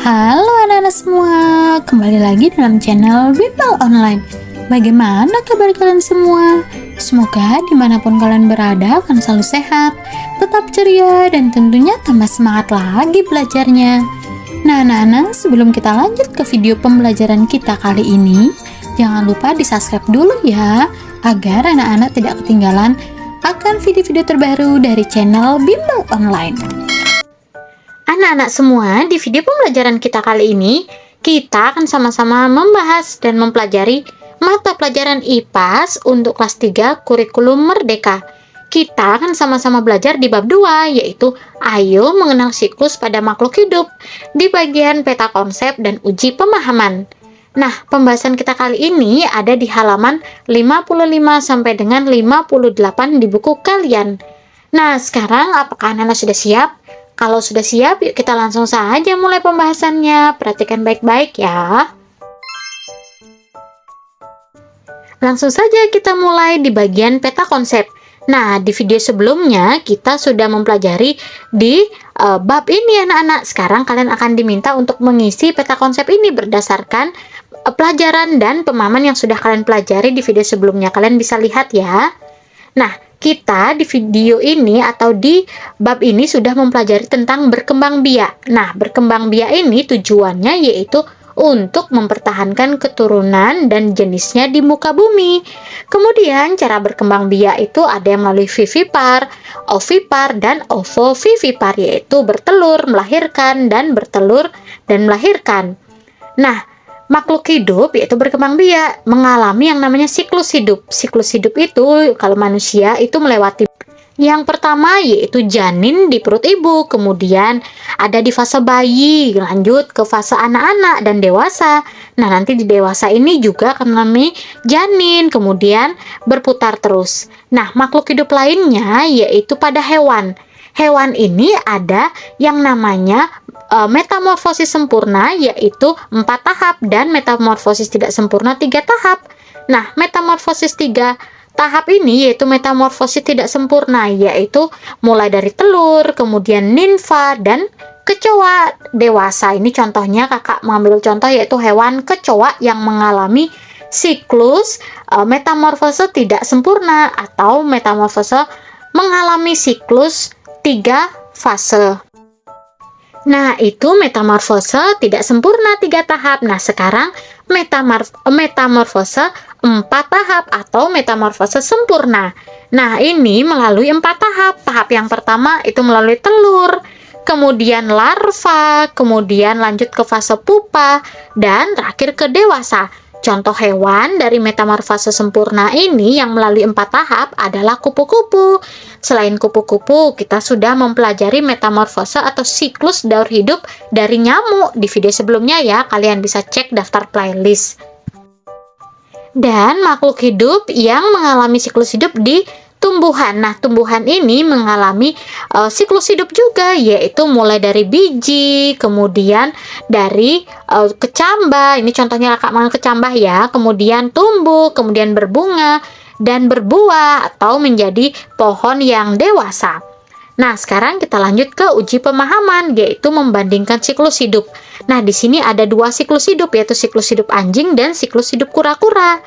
Halo anak-anak semua, kembali lagi dalam channel Bimbel Online. Bagaimana kabar kalian semua? Semoga dimanapun kalian berada akan selalu sehat, tetap ceria, dan tentunya tambah semangat lagi belajarnya. Nah anak-anak, sebelum kita lanjut ke video pembelajaran kita kali ini, jangan lupa di subscribe dulu ya, agar anak-anak tidak ketinggalan akan video-video terbaru dari channel Bimbel Online. Anak-anak semua, di video pembelajaran kita kali ini, kita akan sama-sama membahas dan mempelajari mata pelajaran IPAS untuk kelas 3 Kurikulum Merdeka. Kita akan sama-sama belajar di bab 2, yaitu Ayo Mengenal Siklus pada Makhluk Hidup, di bagian peta konsep dan uji pemahaman. Nah, pembahasan kita kali ini ada di halaman 55 sampai dengan 58 di buku kalian. Nah, sekarang apakah anak-anak sudah siap? Kalau sudah siap, yuk kita langsung saja mulai pembahasannya. Perhatikan baik-baik ya. Langsung saja kita mulai di bagian peta konsep. Nah, di video sebelumnya kita sudah mempelajari di bab ini anak-anak. Sekarang kalian akan diminta untuk mengisi peta konsep ini berdasarkan pelajaran dan pemahaman yang sudah kalian pelajari di video sebelumnya. Kalian bisa lihat ya. Nah, kita di video ini atau di bab ini sudah mempelajari tentang berkembang biak. Nah, berkembang biak ini tujuannya yaitu untuk mempertahankan keturunan dan jenisnya di muka bumi. Kemudian, cara berkembang biak itu ada yang melalui vivipar, ovipar, dan ovovivipar, yaitu bertelur, melahirkan, dan bertelur, dan melahirkan. Nah, makhluk hidup yaitu berkembang biak mengalami yang namanya siklus hidup. Siklus hidup itu kalau manusia itu melewati yang pertama yaitu janin di perut ibu, kemudian ada di fase bayi, lanjut ke fase anak-anak dan dewasa. Nah, nanti di dewasa ini juga akan mengalami janin, kemudian berputar terus. Nah, makhluk hidup lainnya yaitu pada hewan. Hewan ini ada yang namanya metamorfosis sempurna, yaitu 4 tahap, dan metamorfosis tidak sempurna 3 tahap. Nah, metamorfosis 3 tahap ini yaitu metamorfosis tidak sempurna, yaitu mulai dari telur, kemudian nimfa, dan kecoa dewasa. Ini contohnya, kakak mengambil contoh yaitu hewan kecoa yang mengalami siklus metamorfose tidak sempurna atau metamorfose mengalami siklus 3 fase. Nah, itu metamorfose tidak sempurna 3 tahap. Nah, sekarang metamorfose 4 tahap atau metamorfose sempurna. Nah, ini melalui 4 tahap. Tahap yang pertama itu melalui telur, kemudian larva, kemudian lanjut ke fase pupa, dan terakhir ke dewasa. Contoh hewan dari metamorfose sempurna ini yang melalui 4 tahap adalah kupu-kupu. Selain kupu-kupu, kita sudah mempelajari metamorfose atau siklus daur hidup dari nyamuk di video sebelumnya ya. Kalian bisa cek daftar playlist. Dan makhluk hidup yang mengalami siklus hidup di tumbuhan. Nah, tumbuhan ini mengalami siklus hidup juga, yaitu mulai dari biji, kemudian dari kecambah. Ini contohnya kakak makan kecambah ya. Kemudian tumbuh, kemudian berbunga, dan berbuah atau menjadi pohon yang dewasa. Nah, sekarang kita lanjut ke uji pemahaman, yaitu membandingkan siklus hidup. Nah, di sini ada 2 siklus hidup, yaitu siklus hidup anjing dan siklus hidup kura-kura.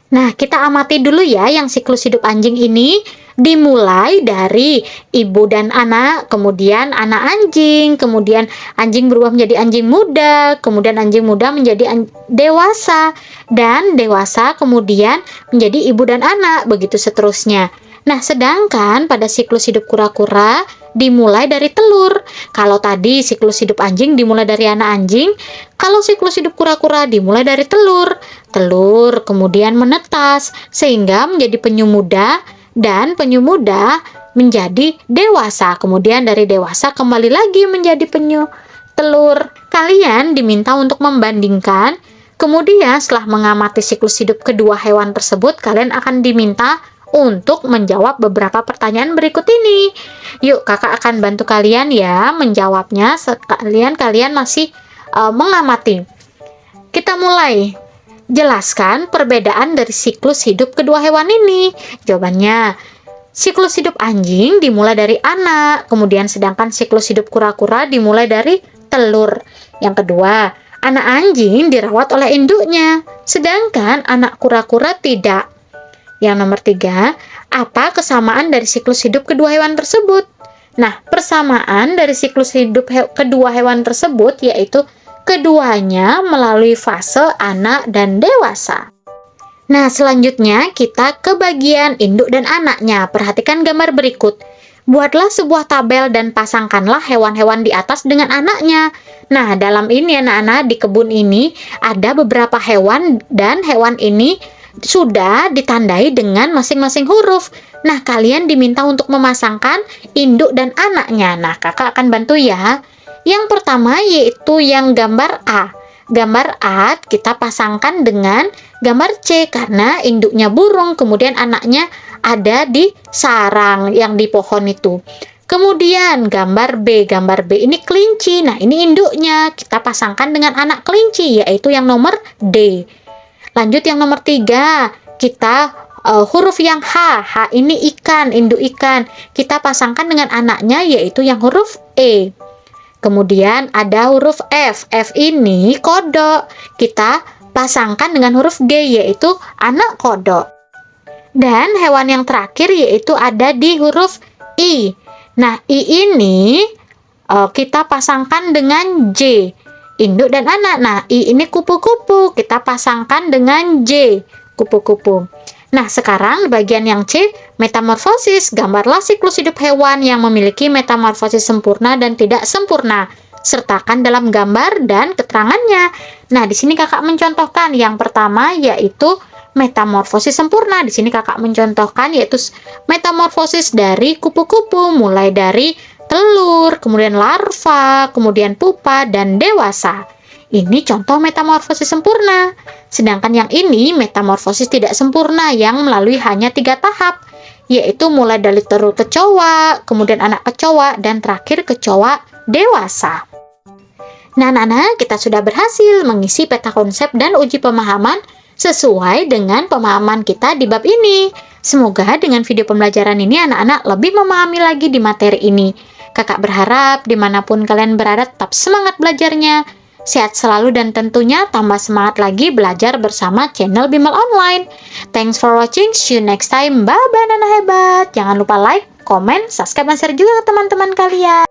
Nah, kita amati dulu ya yang siklus hidup anjing ini dimulai dari ibu dan anak, kemudian anak anjing, kemudian anjing berubah menjadi anjing muda, kemudian anjing muda menjadi dewasa, dan dewasa kemudian menjadi ibu dan anak, begitu seterusnya. Nah, sedangkan pada siklus hidup kura-kura dimulai dari telur. Kalau tadi siklus hidup anjing dimulai dari anak anjing, kalau siklus hidup kura-kura dimulai dari telur. Telur kemudian menetas sehingga menjadi penyu muda, dan penyu muda menjadi dewasa. Kemudian dari dewasa kembali lagi menjadi penyu telur. Kalian diminta untuk membandingkan. Kemudian setelah mengamati siklus hidup kedua hewan tersebut, kalian akan diminta untuk menjawab beberapa pertanyaan berikut ini. Yuk, kakak akan bantu kalian ya menjawabnya sekalian kalian masih mengamati. Kita mulai. Jelaskan perbedaan dari siklus hidup kedua hewan ini. Jawabannya, siklus hidup anjing dimulai dari anak, kemudian sedangkan siklus hidup kura-kura dimulai dari telur. Yang kedua, anak anjing dirawat oleh induknya, sedangkan anak kura-kura tidak. Yang nomor 3, apa kesamaan dari siklus hidup kedua hewan tersebut? Nah, persamaan dari siklus hidup kedua hewan tersebut yaitu keduanya melalui fase anak dan dewasa. Nah, selanjutnya kita ke bagian induk dan anaknya. Perhatikan gambar berikut. Buatlah sebuah tabel dan pasangkanlah hewan-hewan di atas dengan anaknya. Nah, dalam ini anak-anak, di kebun ini ada beberapa hewan dan hewan ini sudah ditandai dengan masing-masing huruf. Nah, kalian diminta untuk memasangkan induk dan anaknya. Nah, kakak akan bantu ya. Yang pertama yaitu yang gambar A. Gambar A kita pasangkan dengan gambar C karena induknya burung, kemudian anaknya ada di sarang yang di pohon itu. Kemudian gambar B ini kelinci. Nah, ini induknya kita pasangkan dengan anak kelinci yaitu yang nomor D. Lanjut yang nomor 3, kita huruf yang H ini ikan, induk ikan. Kita pasangkan dengan anaknya yaitu yang huruf E. Kemudian ada huruf F ini kodok. Kita pasangkan dengan huruf G yaitu anak kodok. Dan hewan yang terakhir yaitu ada di huruf I. Nah, I ini kita pasangkan dengan J, induk dan anak. Nah, I ini kupu-kupu, kita pasangkan dengan J, kupu-kupu. Nah, sekarang bagian yang C, metamorfosis. Gambarlah siklus hidup hewan yang memiliki metamorfosis sempurna dan tidak sempurna. Sertakan dalam gambar dan keterangannya. Nah, di sini kakak mencontohkan. Yang pertama yaitu metamorfosis sempurna. Di sini kakak mencontohkan yaitu metamorfosis dari kupu-kupu, mulai dari telur, kemudian larva, kemudian pupa, dan dewasa. Ini contoh metamorfosis sempurna. Sedangkan yang ini metamorfosis tidak sempurna yang melalui hanya 3 tahap, yaitu mulai dari telur kecoa, kemudian anak kecoa, dan terakhir kecoa dewasa. Nah, anak-anak, kita sudah berhasil mengisi peta konsep dan uji pemahaman sesuai dengan pemahaman kita di bab ini. Semoga dengan video pembelajaran ini anak-anak lebih memahami lagi di materi ini. Kakak berharap dimanapun kalian berada tetap semangat belajarnya, sehat selalu, dan tentunya tambah semangat lagi belajar bersama channel Bimbel Online. Thanks for watching, see you next time. Bye-bye anak hebat. Jangan lupa like, comment, subscribe, dan share juga ke teman-teman kalian.